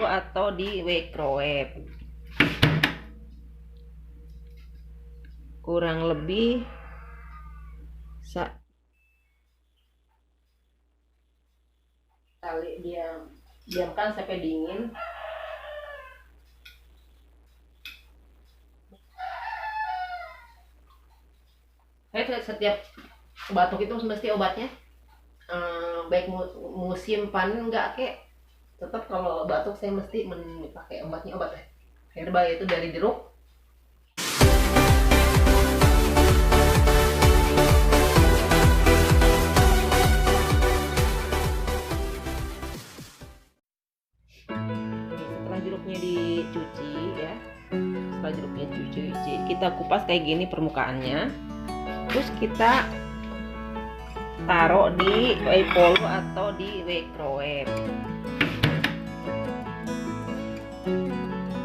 atau di microwave. Kurang lebih diamkan sampai dingin. Setiap batuk itu mesti obatnya, baik musim panen enggak kek, tetap kalau batuk saya mesti pakai obat herbal, itu dari jeruk. Setelah jeruknya dicuci ya, kita kupas kayak gini permukaannya, terus kita taruh di waifolu atau di microwave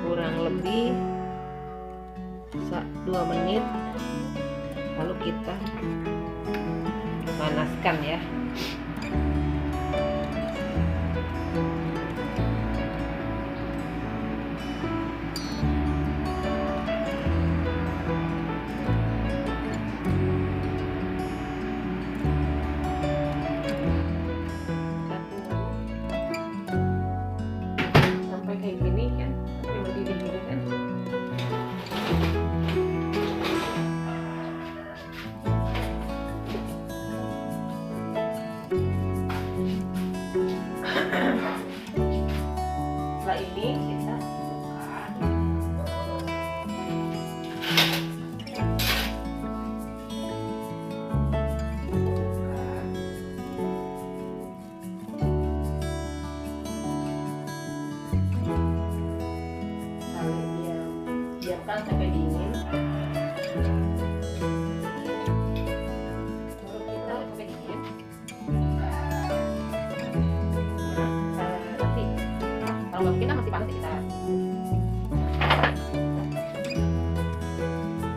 kurang lebih 2 menit, lalu kita panaskan ya. Setelah ini kita diamkan sampai dingin. Kalau kita masih panas,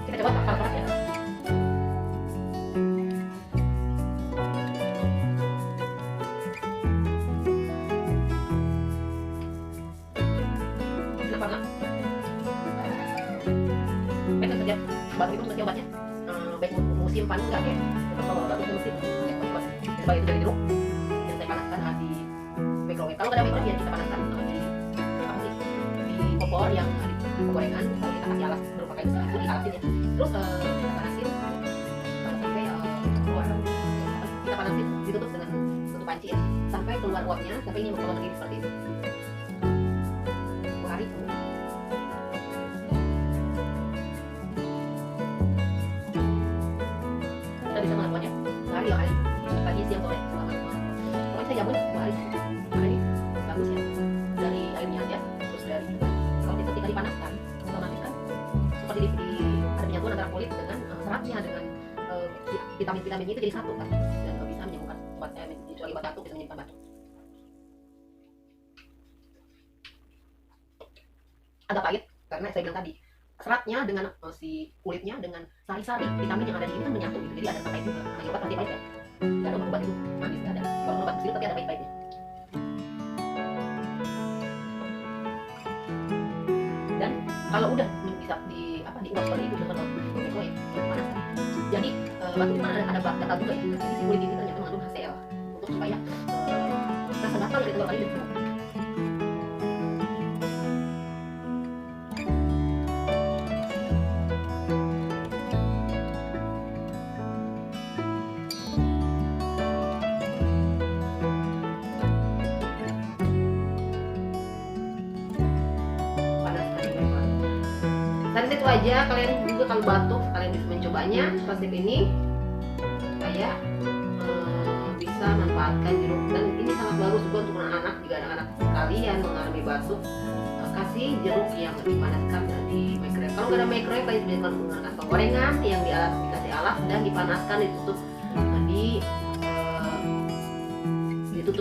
kita coba panas ya. Kenapa enggak? Baik saja, batuk itu mesti obatnya, baik musim panen enggak kayak. Kalau batuk itu mesti pakai obat herbal, itu dari jeruk yang saya panaskan di microwave. Kalau nggak ada microwave ya kita panaskan di kompor yang di gorengan, kalau kita kasih alas berupa kayak bumbu dialasin ya, terus kita panasin sampai keluar, kita panasin, ditutup dengan tutup panci ya, sampai keluar uapnya, sampai ini berkolom begini seperti ini. 2 hari kita bisa melakukannya sehari 2 kali, pagi siang sore, pokoknya saya jamun 2 hari. Ini bagus ya, dari airnya aja, terus dari kalau ketika dipanaskan otomatis kan seperti ada penyatuan antara kulit dengan seratnya, dengan vitamin-vitaminnya itu jadi satu kan, dan bisa menyembuhkan kecuali obat batuk, bisa menyembuhkan batuk. Agak pahit karena saya bilang tadi seratnya dengan si kulitnya dengan sari-sari vitamin yang ada di sini kan menyatu gitu, jadi ada pahit juga. Nah, obat pasti pahit ya, nggak ada obat itu manis, nggak ada. Kalau obat sini tapi ada pahit-pahitnya. Dan kalau udah bisa diuap seperti itu dengan microwave panas, jadi batuk itu ada bakteri juga ya, jadi si kulit ini ternyata mengandung HCl untuk supaya rasa gatal dari tenggorokan ini berkurang. Dan itu aja, kalian juga kalau batuk kalian bisa mencobanya resep ini supaya bisa manfaatkan jeruk, dan ini sangat bagus juga untuk anak-anak. Jika anak-anak kalian mengalami batuk, kasih jeruk yang dipanaskan dan di microwave. Kalau nggak ada microwave, kalian bisa menggunakan penggorengan yang dikasih alas dan dipanaskan, ditutup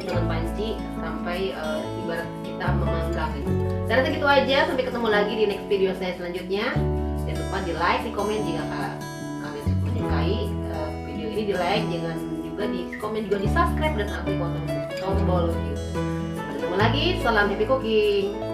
dengan panci sampai ibarat kita memanggang gitu. Dan segitu aja, sampai ketemu lagi di next video saya selanjutnya. Jangan lupa di like, di komen jika kalian menyukai video ini, di like, jangan juga di komen, juga di subscribe dan aktifkan tombol gitu. Ketemu lagi, salam happy cooking.